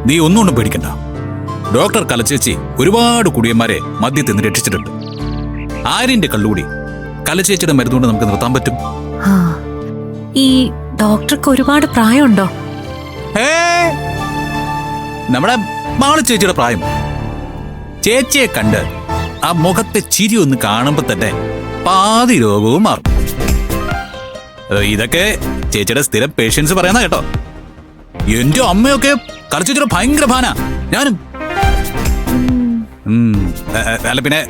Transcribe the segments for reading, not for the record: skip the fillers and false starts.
നീ ഒന്നുകൊണ്ടും പേടിക്കണ്ട. ഡോക്ടർ കലച്ചേച്ചി ഒരുപാട് കുടിയന്മാരെ മദ്യത്തിൽ നിന്ന് രക്ഷിച്ചിട്ടുണ്ട്. 1000 കള്ളുകൂടി കലച്ചേച്ചിയുടെ മരുന്നുകൊണ്ട് നമുക്ക് നിർത്താൻ പറ്റും. ഈ ഡോക്ടർക്ക് ഒരുപാട് പ്രായമുണ്ടോ? നമ്മുടെ മാളു ചേച്ചിയുടെ പ്രായം. ചേച്ചിയെ കണ്ട് ആ മുഖത്തെ ചിരി ഒന്ന് കാണുമ്പോ തന്നെ പാതി രോഗവും മാറും. ഇതൊക്കെ ചേച്ചിയുടെ സ്ഥിരം പേഷ്യൻസ് പറയുന്ന കേട്ടോ. എന്റെ അമ്മയൊക്കെ കലച്ചേച്ചിയുടെ ഭയങ്കര ഫാനാ. ഞാനും. അല്ല പിന്നെ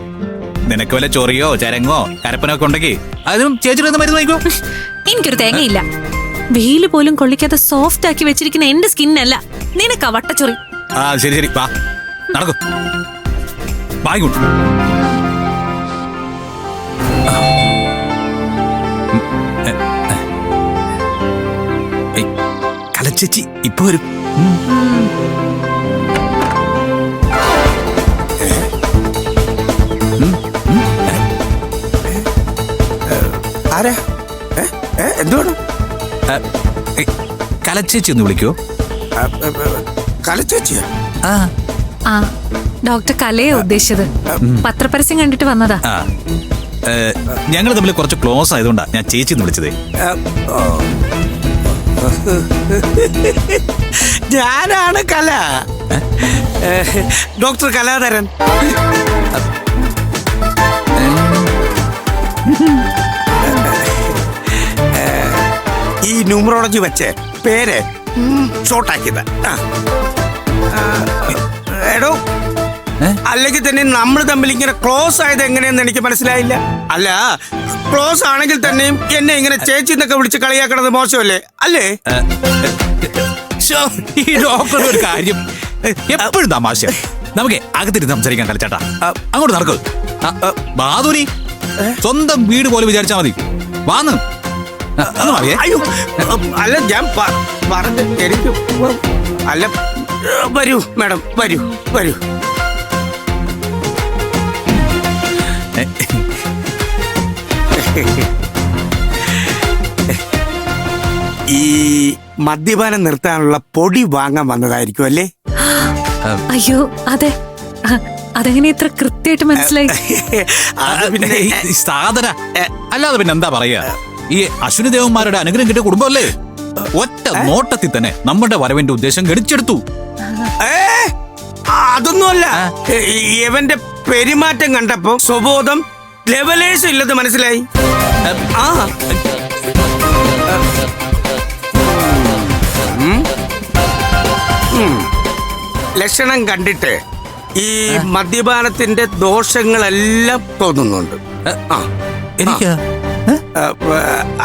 നിനക്ക് വല്ല ചൊറിയോ ചരങ്ങോ കരപ്പനോ ഒക്കെ ഉണ്ടെങ്കിൽ അതിനും ചേച്ചിയുടെ മരുന്ന് വാങ്ങിക്കോ. എനിക്കൊരു തേങ്ങയില്ല. വെയില് പോലും കൊള്ളിക്കാതെ സോഫ്റ്റ് ആക്കി വെച്ചിരിക്കുന്ന എന്റെ സ്കിന്നല്ല നിനക്കാ വട്ടച്ചൊറി. ആ ശരി ശരി, വാ നടക്കും. വാങ്ങിക്കോട്ടു. കലച്ചേച്ചി ഇപ്പൊ വരും. ആരാ? എന്തുവാണ്? കലച്ചേച്ചി ഒന്ന് വിളിക്കോ? കലച്ചേച്ചിയാ? ആ ഡോക്ടർ കലയെ ഉദ്ദേശിച്ചത്. പത്രപരസ്യം കണ്ടിട്ട് വന്നതാ. ഞങ്ങൾ തമ്മിൽ കുറച്ച് ക്ലോസ് ആയതുകൊണ്ടാ ഞാൻ ചേച്ചി എന്ന് വിളിച്ചതേ. ഞാനാണ് കല, ഡോക്ടർ കലാധരൻ. ഈ ന്യൂമറോളജി വെച്ച് പേര് ഷോർട്ടാക്കിയത്. എടോ, അല്ലെങ്കിൽ തന്നെ നമ്മൾ തമ്മിൽ ഇങ്ങനെ ക്ലോസ് ആയത് എങ്ങനെയെന്ന് എനിക്ക് മനസ്സിലായില്ല. അല്ല, ക്ലോസ് ആണെങ്കിൽ തന്നെയും എന്നെ ഇങ്ങനെ ചേച്ചി എന്നൊക്കെ വിളിച്ച് കളിയാക്കണത് മോശമല്ലേ? അല്ലേ? ഈ ഡോക്ടർ ഒരു കാര്യം എപ്പോഴും തമാശ. നമുക്ക് അകത്തിരുന്ന് സംസാരിക്കാൻ കളിച്ചാട്ടാ. അങ്ങോട്ട് നടക്കൂ. ബാദുരി സ്വന്തം വീട് പോലെ വിചാരിച്ചാ മതി. വാന്ന്. അയ്യോ, അല്ല ഞാൻ പറഞ്ഞു എനിക്ക്. അല്ല, വരൂ മാഡം, വരൂ വരൂ. ഈ മദ്യപാനം നിർത്താനുള്ള പൊടി വാങ്ങാൻ വന്നതായിരിക്കും അല്ലേ? അയ്യോ അതെ. അതെങ്ങനെ ഇത്ര കൃത്യമായിട്ട് മനസ്സിലായി? സാധന അല്ലാതെ പിന്നെ എന്താ പറയാ. ഈ അശ്വിനി ദേവന്മാരുടെ അനുഗ്രഹം കിട്ടിയ കുടുംബമല്ലേ. ഒറ്റ നോട്ടത്തിൽ തന്നെ നമ്മുടെ വരവിന്റെ ഉദ്ദേശം ഗണിച്ചെടുത്തു. അതൊന്നുമല്ല, ഇവന്റെ പെരുമാറ്റം കണ്ടപ്പോ സ്വബോധം ലെവലേഴ്സ് ഇല്ലെന്ന് മനസ്സിലായി. ലക്ഷണം കണ്ടിട്ട് ഈ മദ്യപാനത്തിന്റെ ദോഷങ്ങളെല്ലാം തോന്നുന്നുണ്ട്. എനിക്ക്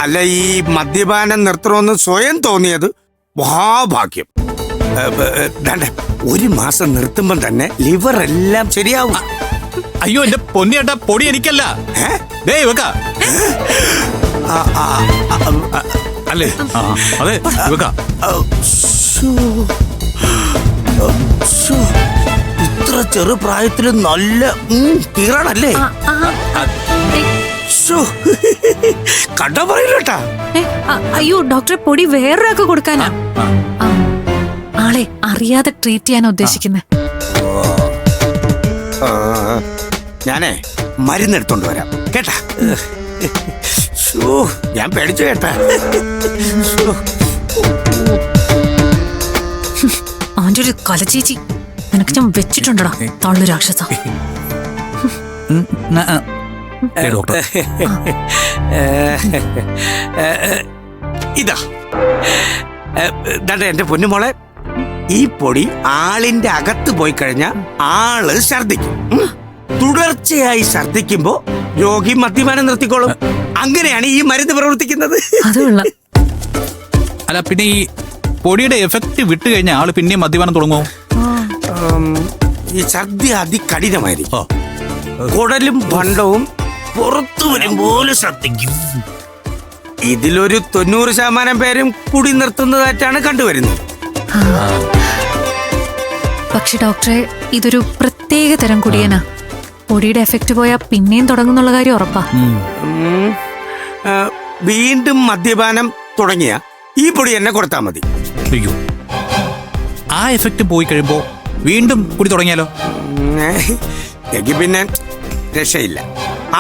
അല്ല, ഈ മദ്യപാനം നിർത്തണമെന്ന് സ്വയം തോന്നിയത് മഹാഭാഗ്യം. 1 മാസം നിർത്തുമ്പം തന്നെ ലിവർ എല്ലാം ശരിയാവും. അയ്യോ എന്റെ പൊന്നിയേട്ടാ, പൊടി എനിക്കല്ല. അല്ലേ? അതെ ഇത്ര ചെറുപ്രായത്തില് നല്ല കീറാണല്ലേ? കണ്ട പറയില്ലട്ടാ. അയ്യോ ഡോക്ടറെ, പൊടി വേറൊരാൾക്ക് കൊടുക്കാനാ. ആളെ അറിയാതെ ട്രീറ്റ് ചെയ്യാൻ ഉദ്ദേശിക്കുന്നത്. ഞാനേ മരുന്നെടുത്തോണ്ട് വരാം കേട്ടാ. ഞാൻ പേടിച്ചു കേട്ടാ. അവന്റെ ഒരു കലച്ചേച്ചി നിനക്ക് ഞാൻ വെച്ചിട്ടുണ്ടടാ തള്ളു രാക്ഷസ. ഇതാ എന്റെ പൊന്നുമോളെ, ഈ പൊടി ആളിന്റെ അകത്ത് പോയി കഴിഞ്ഞാൽ ആള് ഛർദിക്കും. തുടർച്ചയായി ഛർദിക്കുമ്പോ രോഗി മദ്യപാനം നിർത്തിക്കോളും. അങ്ങനെയാണ് ഈ മരുന്ന് പ്രവർത്തിക്കുന്നത്. അല്ല പിന്നെ ഈ പൊടിയുടെ എഫക്ട് വിട്ടു കഴിഞ്ഞാൽ ആള് പിന്നെയും മദ്യപാനം തുടങ്ങുമോ? ഈ ഛർദി അതികഠിനമായിരിക്കും. കുടലും ഭണ്ഡവും പുറത്തു വരുമ്പോലെ ശ്രദ്ധിക്കും. ഇതിലൊരു 90% പേരും കുടി നിർത്തുന്നതായിട്ടാണ് കണ്ടുവരുന്നത്. പക്ഷെ ഡോക്ടറെ, ഇതൊരു പ്രത്യേക തരം കുടിയനാ. പൊടിയുടെ എഫക്ട് പോയാൽ പിന്നെയും തുടങ്ങുന്നുള്ള കാര്യം ഉറപ്പാ. വീണ്ടും മദ്യപാനം തുടങ്ങിയ ഈ പൊടി എന്നെ കൊടുത്താൽ മതി. ആ എഫക്റ്റ് പോയി കഴിയുമ്പോ വീണ്ടും കുടി തുടങ്ങിയാലോ? എനിക്ക് പിന്നെ രക്ഷയില്ല.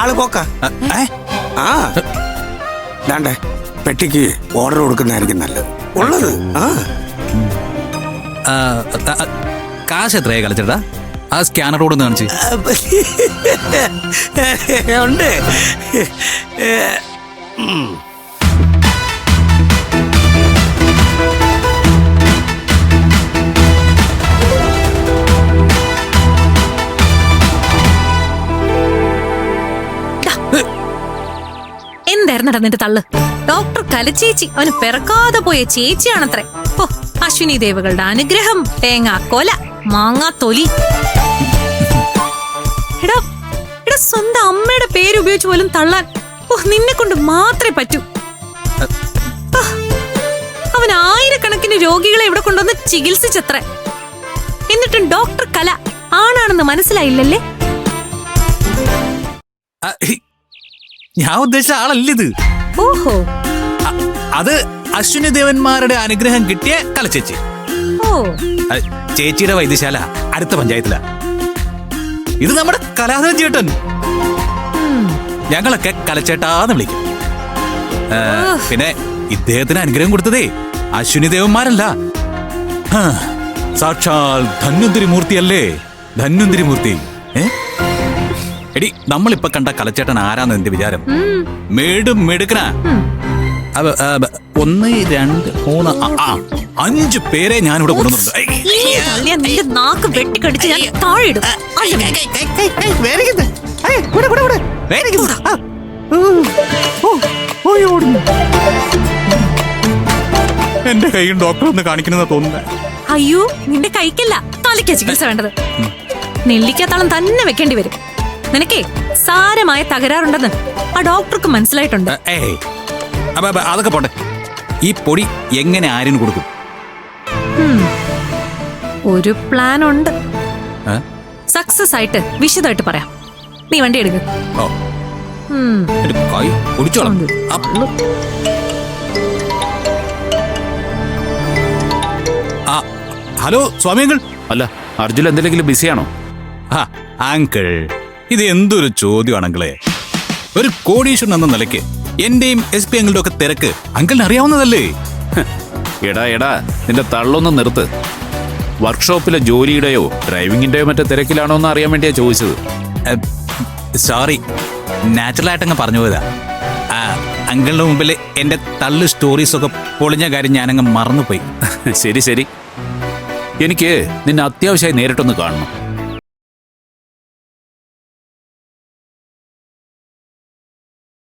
ആള് പോക്ക. ആ ദാണ്ടെ പെട്ടിക്ക് ഓർഡർ കൊടുക്കുന്നതായിരിക്കും നല്ലത്. ഉള്ളത് കാശ് എത്രയായി കളിച്ചേട്ടാ? ആ സ്കാനറോട് കാണിച്ച്. ഉണ്ട്. എന്തായിരുന്നു നടന്നിട്ട് തള്ളു? ഡോക്ടർ കലച്ചേച്ചി അവന് പിറക്കാതെ പോയ ചേച്ചിയാണത്രേ. ഓ, അശ്വിനി ദേവകളുടെ അനുഗ്രഹം, തേങ്ങാ കൊല, മാങ്ങാ തൊലി. എടാ എടാ, സ്വന്തം അമ്മയുടെ പേര് ഉപയോഗിച്ച് പോലും തള്ളാൻ ഓ നിന്നെ കൊണ്ട് മാത്രമേ പറ്റൂ. അവൻ ആയിരക്കണക്കിന് രോഗികളെ ഇവിടെ കൊണ്ടുവന്ന് ചികിത്സിച്ചത്രേ. എന്നിട്ടും ഡോക്ടർ കല ആണാണെന്ന് മനസ്സിലായില്ലല്ലേ? ഞാൻ ഉദ്ദേശിച്ച ആളല്ലിത്. ഓഹോ, അത് അശ്വിനി ദേവന്മാരുടെ അനുഗ്രഹം കിട്ടിയ കലച്ചേച്ചി. ഓ, ചേച്ചിയുടെ വൈദ്യശാല അടുത്ത പഞ്ചായത്തിലാ. ഇത് നമ്മുടെ കലാധരൻ ചേട്ടൻ. ഞങ്ങളൊക്കെ കലച്ചേട്ടാന്ന് വിളിക്കും. പിന്നെ ഇദ്ദേഹത്തിന് അനുഗ്രഹം കൊടുത്തതേ അശ്വിനി ദേവന്മാരല്ല, സാക്ഷാൽ ധന്വന്തിരി മൂർത്തിയല്ലേ? ധന്വന്തിരി മൂർത്തി. എടി, നമ്മളിപ്പൊ കണ്ട കലച്ചേട്ടൻ ആരാന്ന് എന്റെ വിചാരം? മേടും മെടുക്കനാ. 1 2 3 5 പേരെ ഞാനിവിടെ കൊണ്ടുവന്നിട്ടുണ്ട്. നാക്ക് വെട്ടിക്കടിച്ച് ഞാൻ താഴെയിടും. എന്റെ കൈയും ഡോക്ടർ ഒന്ന് കാണിക്കണമെന്ന് തോന്നുന്നത്. അയ്യോ, നിന്റെ കൈക്കല്ല, തലയ്ക്കാ ചികിത്സ വേണ്ടത്. നെല്ലിക്കാത്താളം തന്നെ വെക്കേണ്ടി വരും. നിനക്കേ സാരമായ തകരാറുണ്ടെന്ന് ആ ഡോക്ടർക്ക് മനസ്സിലായിട്ടുണ്ട്. അതൊക്കെ പോട്ടെ. ഈ പൊടി എങ്ങനെ ആരിന് കൊടുക്കും? ഒരു പ്ലാൻ ഉണ്ട്. സക്സസ് ആയിട്ട് വിശദമായിട്ട് പറയാം. നീ വണ്ടി എടുക്ക്. കൈ കുടിച്ചോളാം. ഹലോ സ്വാമി അങ്കിൾ. അല്ല, അർജുൻ എന്തെങ്കിലും ബിസിയാണോ? അങ്കിൾ, ഇത് എന്തൊരു ചോദ്യമാണെങ്കിലേ. ഒരു കോടീശ്വരൻ എന്ന നിലയ്ക്ക് എന്റെയും SP അങ്കിളുടെ ഒക്കെ തിരക്ക് അങ്കിളിന് അറിയാവുന്നതല്ലേ? എടാ, നിന്റെ തള്ളൊന്ന് നിർത്ത്. വർക്ക്ഷോപ്പിലെ ജോലിയുടെയോ ഡ്രൈവിങ്ങിന്റെയോ മറ്റോ തിരക്കിലാണോ എന്ന് അറിയാൻ വേണ്ടിയാ ചോദിച്ചത്. സോറി, നാച്ചുറലായിട്ടങ്ങ് പറഞ്ഞു പോയതാ. അങ്കിളിന്റെ മുമ്പിൽ എന്റെ തള്ളു സ്റ്റോറീസൊക്കെ പൊളിഞ്ഞ കാര്യം ഞാനങ്ങ് മറന്നുപോയി. ശരി, എനിക്ക് നിന്നെ അത്യാവശ്യമായി നേരിട്ടൊന്ന് കാണണം.